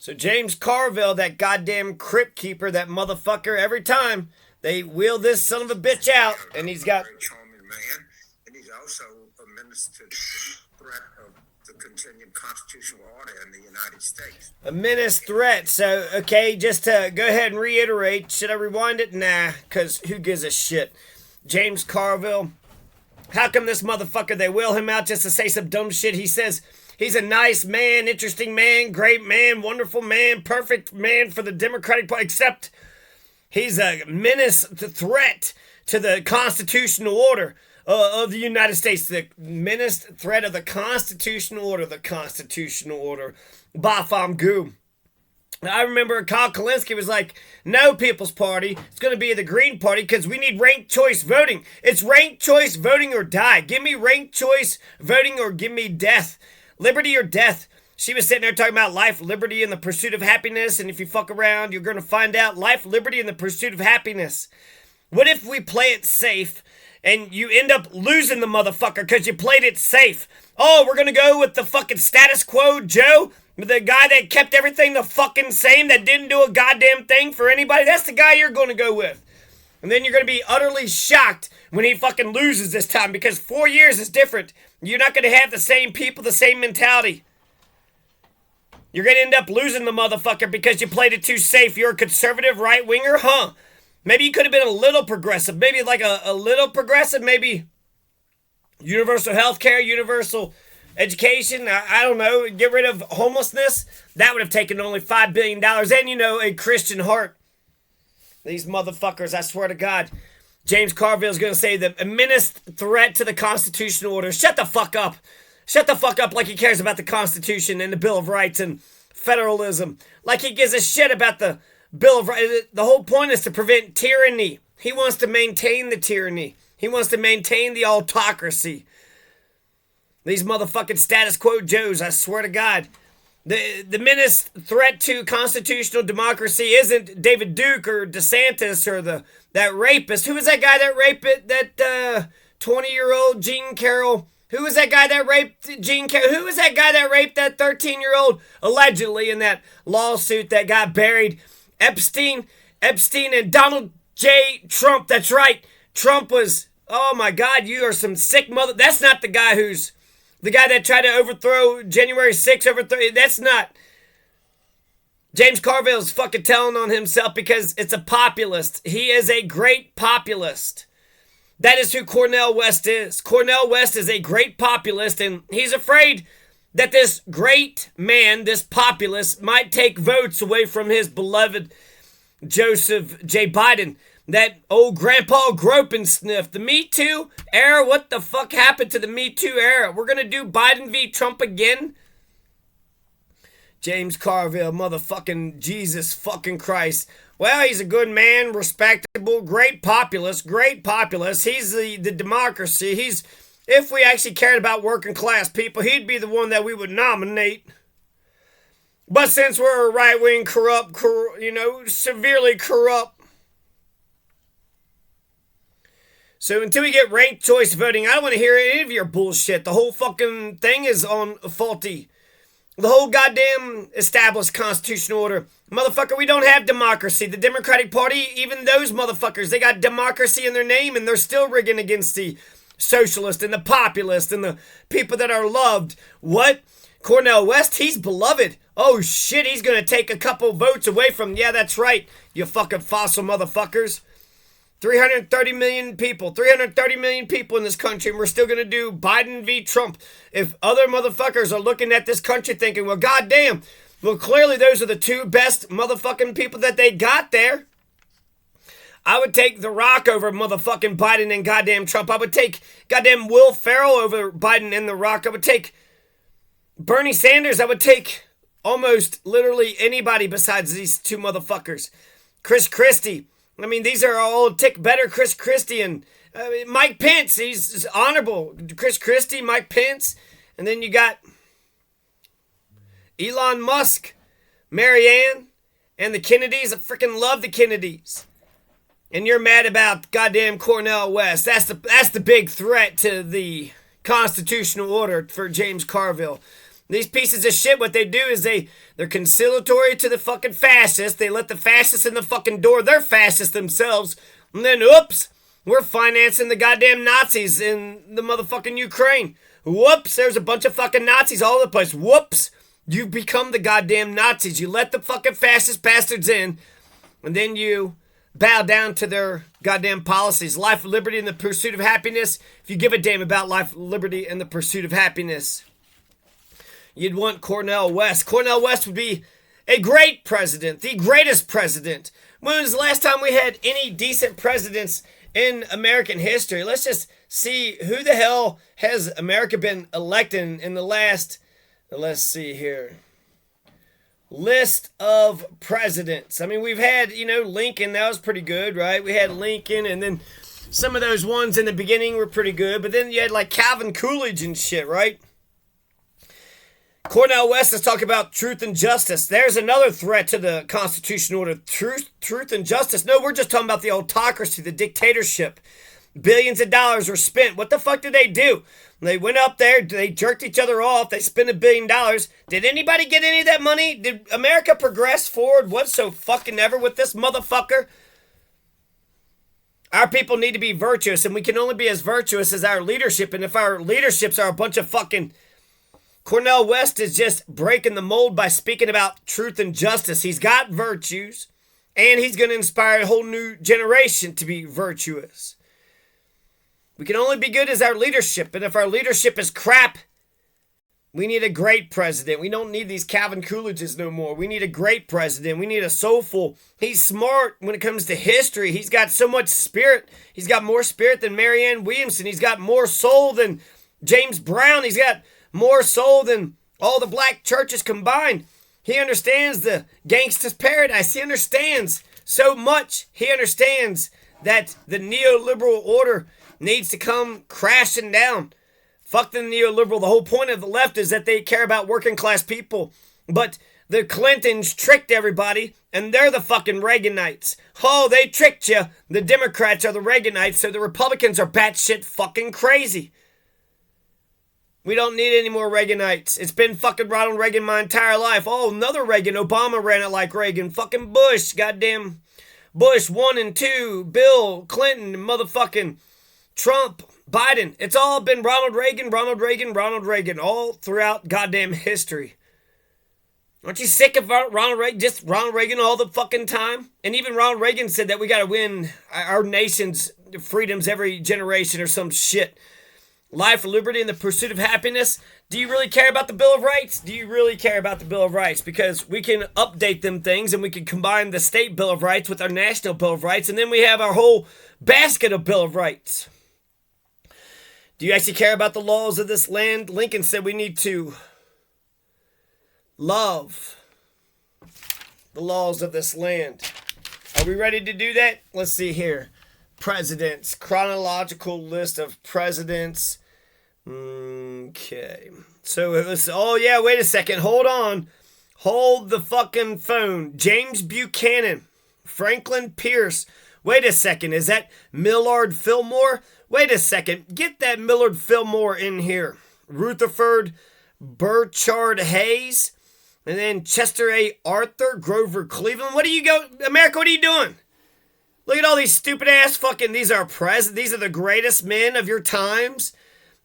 So James Carville, that goddamn crypt keeper, that motherfucker, every time they wheel this son of a bitch out, and he's got... A very charming man, and he's also a minister to the threat of the continued constitutional order in the United States. A menace threat. So, okay, just to go ahead and reiterate, should I rewind it? Nah, because who gives a shit? James Carville, how come this motherfucker, they wheel him out just to say some dumb shit? He says he's a nice man, interesting man, great man, wonderful man, perfect man for the Democratic Party, except he's a menace, the threat to the constitutional order of the United States. The menace, threat of the constitutional order, Bafam goo. I remember Kyle Kalinske was like, no, People's Party, it's going to be the Green Party because we need ranked choice voting. It's ranked choice voting or die. Give me ranked choice voting or give me death. Liberty or death. She was sitting there talking about life, liberty, and the pursuit of happiness. And if you fuck around, you're going to find out life, liberty, and the pursuit of happiness. What if we play it safe and you end up losing the motherfucker because you played it safe? Oh, we're going to go with the fucking status quo, Joe? The guy that kept everything the fucking same, that didn't do a goddamn thing for anybody? That's the guy you're going to go with. And then you're going to be utterly shocked when he fucking loses this time, because 4 years is different. You're not going to have the same people, the same mentality. You're going to end up losing the motherfucker because you played it too safe. You're a conservative right-winger, huh? Maybe you could have been a little progressive. Maybe like a little progressive. Maybe universal health care, universal education. I don't know. Get rid of homelessness. That would have taken only $5 billion. And, you know, a Christian heart. These motherfuckers, I swear to God. James Carville is going to say the menace threat to the constitutional order. Shut the fuck up. Shut the fuck up like he cares about the Constitution and the Bill of Rights and federalism. Like he gives a shit about the Bill of Rights. The whole point is to prevent tyranny. He wants to maintain the tyranny. He wants to maintain the autocracy. These motherfucking status quo Joes, I swear to God. The menace threat to constitutional democracy isn't David Duke or DeSantis or that rapist. Who was that guy that raped that 20-year-old Jean Carroll? Who was that guy that raped Jean Carroll? Who was that guy that raped that 13-year-old allegedly in that lawsuit that got buried? Epstein and Donald J. Trump. That's right. Trump was, oh my God, you are some sick mother. That's not the guy who's the guy that tried to overthrow January 6th. That's not. James Carville's fucking telling on himself because it's a populist. He is a great populist. That is who Cornel West is. Cornel West is a great populist, and he's afraid that this great man, this populist, might take votes away from his beloved Joseph J. Biden. That old grandpa grope and sniff. The Me Too era, what the fuck happened to the Me Too era? We're going to do Biden v. Trump again? James Carville, motherfucking Jesus fucking Christ. Well, he's a good man, respectable, great populist. He's the democracy. If we actually cared about working class people, he'd be the one that we would nominate. But since we're a right-wing severely corrupt. So until we get ranked choice voting, I don't want to hear any of your bullshit. The whole fucking thing is on faulty. The whole goddamn established constitutional order. Motherfucker, we don't have democracy. The Democratic Party, even those motherfuckers, they got democracy in their name and they're still rigging against the socialist and the populist and the people that are loved. What? Cornel West, he's beloved. Oh shit, he's gonna take a couple votes away from, yeah, that's right, you fucking fossil motherfuckers. 330 million people in this country, and we're still going to do Biden v. Trump. If other motherfuckers are looking at this country thinking, well, goddamn, well, clearly those are the two best motherfucking people that they got there. I would take The Rock over motherfucking Biden and goddamn Trump. I would take goddamn Will Ferrell over Biden and The Rock. I would take Bernie Sanders. I would take almost literally anybody besides these two motherfuckers. Chris Christie. I mean, these are all tick better. Chris Christie and Mike Pence. He's honorable. Chris Christie, Mike Pence. And then you got Elon Musk, Marianne, and the Kennedys. I freaking love the Kennedys. And you're mad about goddamn Cornel West. That's the big threat to the constitutional order for James Carville. These pieces of shit, what they do is they're conciliatory to the fucking fascists. They let the fascists in the fucking door. They're fascists themselves. And then, oops, we're financing the goddamn Nazis in the motherfucking Ukraine. Whoops, there's a bunch of fucking Nazis all over the place. Whoops, you become the goddamn Nazis. You let the fucking fascist bastards in, and then you bow down to their goddamn policies. Life, liberty, and the pursuit of happiness. If you give a damn about life, liberty, and the pursuit of happiness, you'd want Cornel West. Cornel West would be a great president, the greatest president. When was the last time we had any decent presidents in American history? Let's just see who the hell has America been elected in the last, let's see here, list of presidents. I mean, we've had, Lincoln, that was pretty good, right? We had Lincoln, and then some of those ones in the beginning were pretty good, but then you had like Calvin Coolidge and shit, right? Cornel West is talking about truth and justice. There's another threat to the Constitutional order. Truth and justice. No, we're just talking about the autocracy, the dictatorship. Billions of dollars were spent. What the fuck did they do? They went up there, they jerked each other off, they spent $1 billion. Did anybody get any of that money? Did America progress forward whatsoever with this motherfucker? Our people need to be virtuous, and we can only be as virtuous as our leadership. And if our leaderships are a bunch of fucking... Cornel West is just breaking the mold by speaking about truth and justice. He's got virtues, and he's going to inspire a whole new generation to be virtuous. We can only be good as our leadership, and if our leadership is crap, we need a great president. We don't need these Calvin Coolidges no more. We need a great president. We need a soulful. He's smart when it comes to history. He's got so much spirit. He's got more spirit than Marianne Williamson. He's got more soul than James Brown. He's got more soul than all the black churches combined. He understands the gangster's paradise. He understands so much. He understands that the neoliberal order needs to come crashing down. Fuck the neoliberal. The whole point of the left is that they care about working class people. But the Clintons tricked everybody, and they're the fucking Reaganites. Oh, they tricked you. The Democrats are the Reaganites, so the Republicans are batshit fucking crazy. We don't need any more Reaganites. It's been fucking Ronald Reagan my entire life. Oh, another Reagan. Obama ran it like Reagan. Fucking Bush. Goddamn Bush 1 and 2. Bill Clinton. Motherfucking Trump. Biden. It's all been Ronald Reagan all throughout goddamn history. Aren't you sick of Ronald Reagan? Just Ronald Reagan all the fucking time? And even Ronald Reagan said that we gotta win our nation's freedoms every generation or some shit. Life, liberty, and the pursuit of happiness. Do you really care about the Bill of Rights? Do you really care about the Bill of Rights? Because we can update them things and we can combine the state Bill of Rights with our national Bill of Rights, and then we have our whole basket of Bill of Rights. Do you actually care about the laws of this land? Lincoln said we need to love the laws of this land. Are we ready to do that? Let's see here. Presidents. Chronological list of presidents. Okay. So it was, oh yeah, wait a second. Hold on. Hold the fucking phone. James Buchanan. Franklin Pierce. Wait a second. Is that Millard Fillmore? Wait a second. Get that Millard Fillmore in here. Rutherford Burchard Hayes. And then Chester A. Arthur. Grover Cleveland. America, what are you doing? Look at all these stupid ass fucking, these are the greatest men of your times.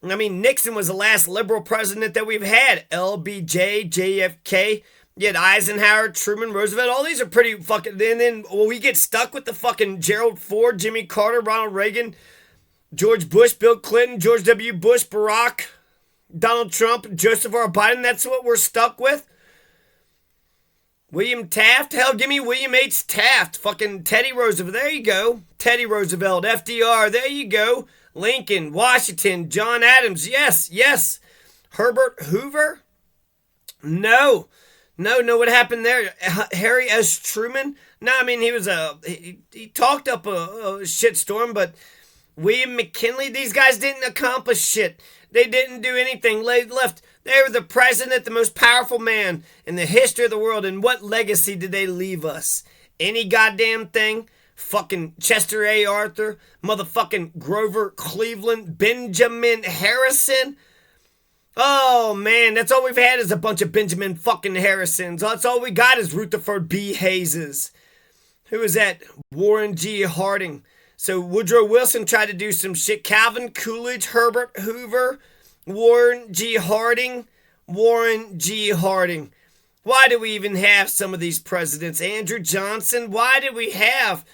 I mean, Nixon was the last liberal president that we've had. LBJ, JFK, you had Eisenhower, Truman, Roosevelt, all these are pretty fucking, and then we get stuck with the fucking Gerald Ford, Jimmy Carter, Ronald Reagan, George Bush, Bill Clinton, George W. Bush, Barack, Donald Trump, Joseph R. Biden. That's what we're stuck with. William Taft? Hell, give me William H. Taft. Fucking Teddy Roosevelt. There you go. Teddy Roosevelt. FDR. There you go. Lincoln. Washington. John Adams. Yes. Herbert Hoover? No. What happened there? Harry S. Truman? No, I mean, he was he talked up a shitstorm, but William McKinley, these guys didn't accomplish shit. They didn't do anything. They left. They were the president, the most powerful man in the history of the world. And what legacy did they leave us? Any goddamn thing? Fucking Chester A. Arthur, motherfucking Grover Cleveland, Benjamin Harrison. Oh man, that's all we've had is a bunch of Benjamin fucking Harrisons. That's all we got is Rutherford B. Hayeses. Who is that? Warren G. Harding. So Woodrow Wilson tried to do some shit. Calvin Coolidge, Herbert Hoover, Warren G. Harding, Warren G. Harding. Why do we even have some of these presidents? Andrew Johnson. Why did we have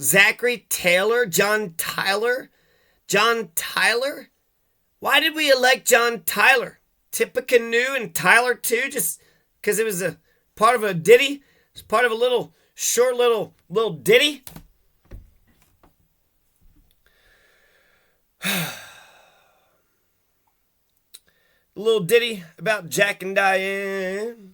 Zachary Taylor, John Tyler? John Tyler? Why did we elect John Tyler? Tippecanoe and Tyler too, just because it was a part of a ditty? It's part of a little short little ditty? A little ditty about Jack and Diane.